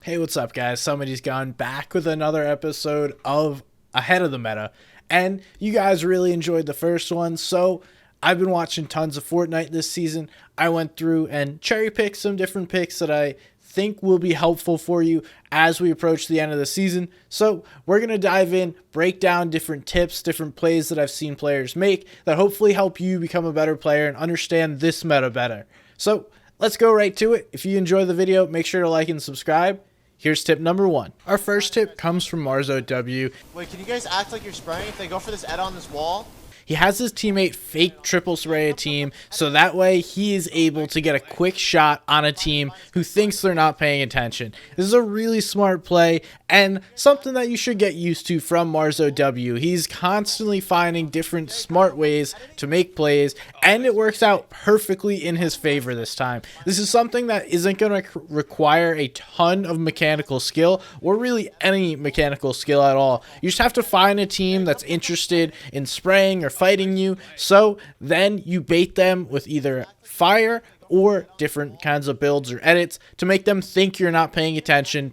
Hey, what's up, guys? Somebody's gone back with another episode of Ahead of the Meta, and you guys really enjoyed the first one, so I've been watching tons of Fortnite this season. I went through and cherry picked some different picks that I think will be helpful for you as we approach the end of the season. So we're going to dive in, break down different tips, different plays that I've seen players make that hopefully help you become a better player and understand this meta better. So let's go right to it. If you enjoy the video, make sure to like and subscribe. Here's tip number one. Our first tip comes from Marzo W. Wait, can you guys act like you're spraying if they go for this Ed on this wall? He has his teammate fake triple spray a team, so that way he is able to get a quick shot on a team who thinks they're not paying attention. This is a really smart play and something that you should get used to from Marzo W. He's constantly finding different smart ways to make plays, and it works out perfectly in his favor this time. This is something that isn't going to require a ton of mechanical skill, or really any mechanical skill at all. You just have to find a team that's interested in spraying or fighting you, so then you bait them with either fire or different kinds of builds or edits to make them think you're not paying attention,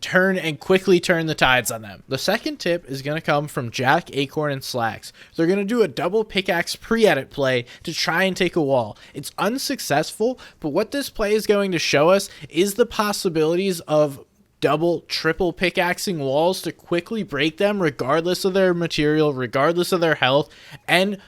quickly turn the tides on them. The second tip is going to come from Jahq, Acorn, and Slacks. They're going to do a double pickaxe pre-edit play to try and take a wall. It's unsuccessful, but what this play is going to show us is the possibilities of double, triple pickaxing walls to quickly break them regardless of their material, regardless of their health, and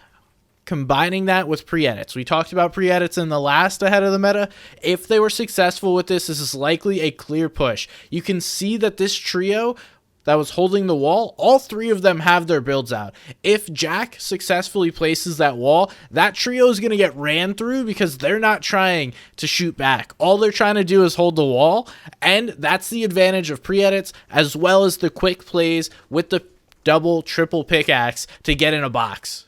combining that with pre-edits. We talked about pre-edits in the last Ahead of the Meta. If they were successful with this is likely a clear push. You can see that this trio that was holding the wall, all three of them have their builds out. If Jahq successfully places that wall, that trio is going to get ran through because they're not trying to shoot back. All they're trying to do is hold the wall, and that's the advantage of pre-edits as well as the quick plays with the double, triple pickaxe to get in a box.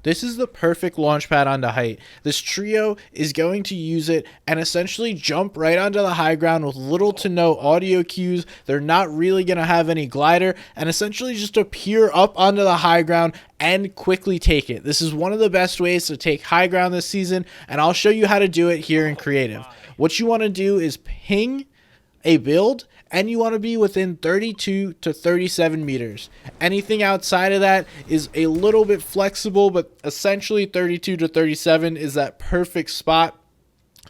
This is the perfect launchpad onto height. This trio is going to use it and essentially jump right onto the high ground with little to no audio cues. They're not really going to have any glider and essentially just appear up onto the high ground and quickly take it. This is one of the best ways to take high ground this season, and I'll show you how to do it here in creative. What you want to do is ping a build, and you want to be within 32 to 37 meters. Anything outside of that is a little bit flexible, but essentially 32 to 37 is that perfect spot.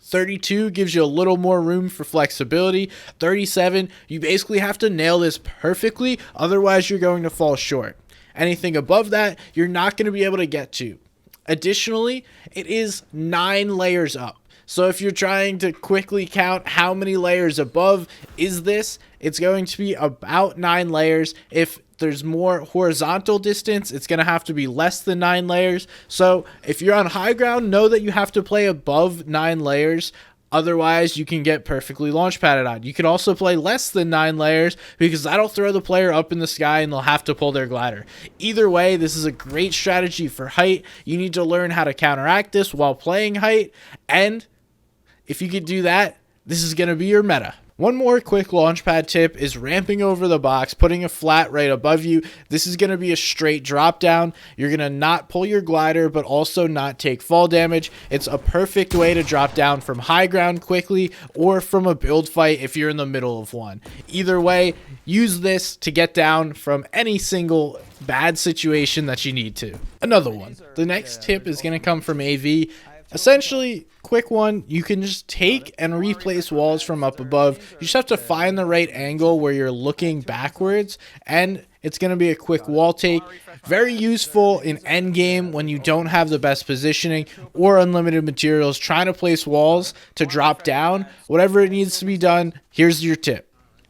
32 gives you a little more room for flexibility. 37, you basically have to nail this perfectly, otherwise you're going to fall short. Anything above that, you're not going to be able to get to. Additionally, it is 9 layers up. So if you're trying to quickly count how many layers above is this, it's going to be about 9 layers. If there's more horizontal distance, it's going to have to be less than 9 layers. So if you're on high ground, know that you have to play above 9 layers. Otherwise, you can get perfectly launch padded on. You could also play less than 9 layers because that'll throw the player up in the sky and they'll have to pull their glider. Either way, this is a great strategy for height. You need to learn how to counteract this while playing height, and if you could do that, this is going to be your meta. One more quick launchpad tip is ramping over the box, putting a flat right above you. This is going to be a straight drop down. You're going to not pull your glider, but also not take fall damage. It's a perfect way to drop down from high ground quickly or from a build fight if you're in the middle of one. Either way, use this to get down from any single bad situation that you need to. Another one. The next tip is going to come from AV. Essentially, quick one, you can just take and replace walls from up above. You just have to find the right angle where you're looking backwards, and it's going to be a quick wall take. Very useful in endgame when you don't have the best positioning or unlimited materials, trying to place walls to drop down. Whatever it needs to be done, here's your tip.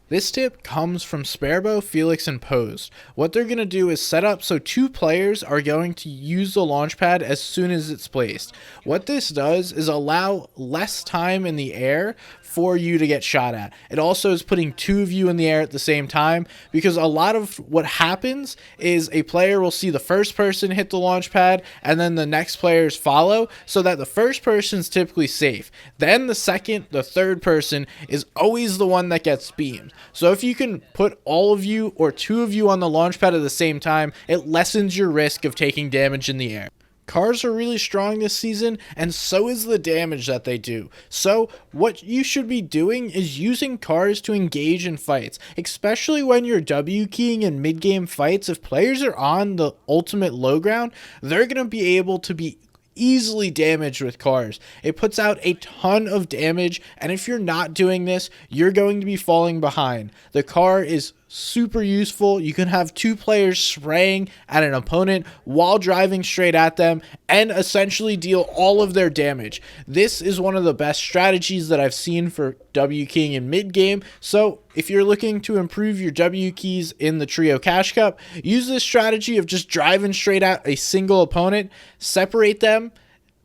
This tip comes from Sparebow, Felix, and Pose. What they're going to do is set up so 2 players are going to use the launch pad as soon as it's placed. What this does is allow less time in the air for you to get shot at. It also is putting 2 of you in the air at the same time, because a lot of what happens is a player will see the first person hit the launch pad and then the next players follow, so that the first person's typically safe. Then the second, the third person is always the one that gets beamed. So if you can put all of you or 2 of you on the launch pad at the same time, it lessens your risk of taking damage in the air. cars are really strong this season, and so is the damage that they do. So what you should be doing is using cars to engage in fights, especially when you're W keying in mid-game fights. If players are on the ultimate low ground, they're going to be able to be easily damaged with cars. It puts out a ton of damage, and if you're not doing this, you're going to be falling behind. The car is super useful. You can have two players spraying at an opponent while driving straight at them and essentially deal all of their damage. This is one of the best strategies that I've seen for W keying in mid game. So if you're looking to improve your W keys in the Trio Cash Cup, use this strategy of just driving straight at a single opponent, separate them,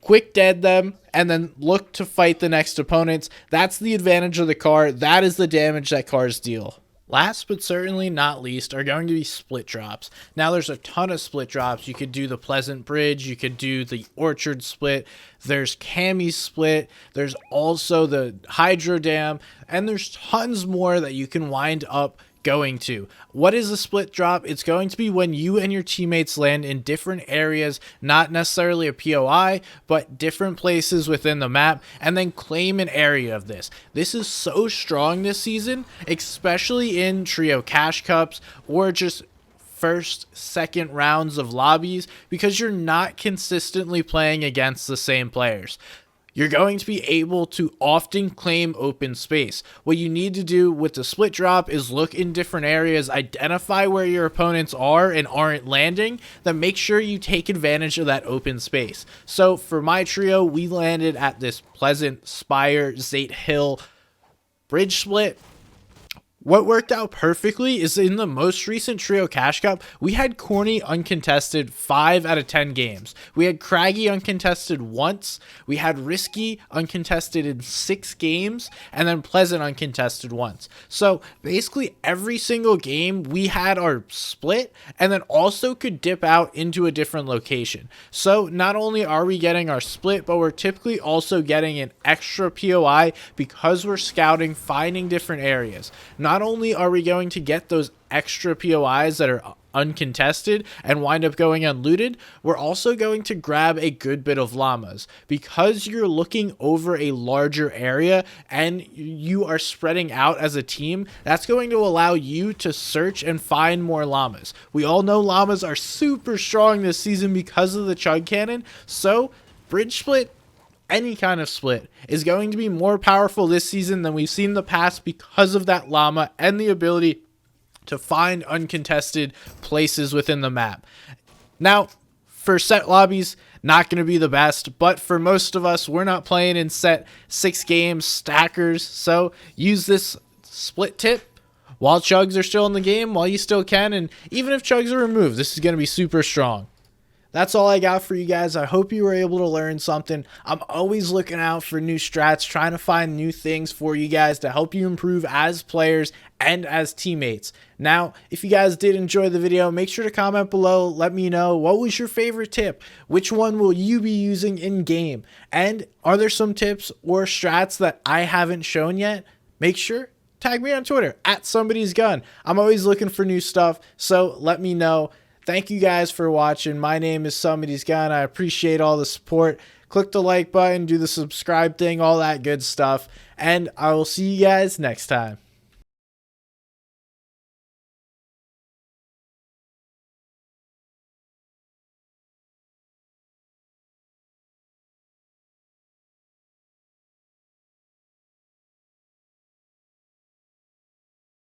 quick dead them, and then look to fight the next opponents. That's the advantage of the car. That is the damage that cars deal. Last but certainly not least are going to be split drops. Now there's a ton of split drops. You could do the Pleasant Bridge, you could do the Orchard split, there's Cami split, there's also the Hydro Dam, and there's tons more that you can wind up going to. What is a split drop? It's going to be when you and your teammates land in different areas, not necessarily a POI, but different places within the map, and then claim an area of this. This is so strong this season, especially in Trio Cash Cups or just first, second rounds of lobbies, because you're not consistently playing against the same players. You're going to be able to often claim open space. What you need to do with the split drop is look in different areas, identify where your opponents are and aren't landing, then make sure you take advantage of that open space. So for my trio, we landed at this Pleasant Spire Zate Hill bridge split. What worked out perfectly is in the most recent Trio Cash Cup, we had Corny uncontested 5 out of 10 games. We had Craggy uncontested once, we had Risky uncontested in 6 games, and then Pleasant uncontested once. So basically every single game we had our split, and then also could dip out into a different location. So not only are we getting our split, but we're typically also getting an extra POI because we're scouting, finding different areas. Not only are we going to get those extra POIs that are uncontested and wind up going unlooted, we're also going to grab a good bit of llamas. Because you're looking over a larger area and you are spreading out as a team, that's going to allow you to search and find more llamas. We all know llamas are super strong this season because of the Chug Cannon, so bridge split, any kind of split, is going to be more powerful this season than we've seen in the past because of that llama and the ability to find uncontested places within the map. Now, for set lobbies, not going to be the best, but for most of us, we're not playing in set 6 games stackers, so use this split tip while chugs are still in the game, while you still can, and even if chugs are removed, this is going to be super strong. That's all I got for you guys. I hope you were able to learn something. I'm always looking out for new strats, trying to find new things for you guys to help you improve as players and as teammates. Now, if you guys did enjoy the video, make sure to comment below. Let me know, what was your favorite tip? Which one will you be using in game? And are there some tips or strats that I haven't shown yet? Make sure tag me on Twitter at somebody's gun. I'm always looking for new stuff, so let me know. Thank you guys for watching. My name is Somebody's Gun. I appreciate all the support. Click the like button, do the subscribe thing, all that good stuff. And I will see you guys next time.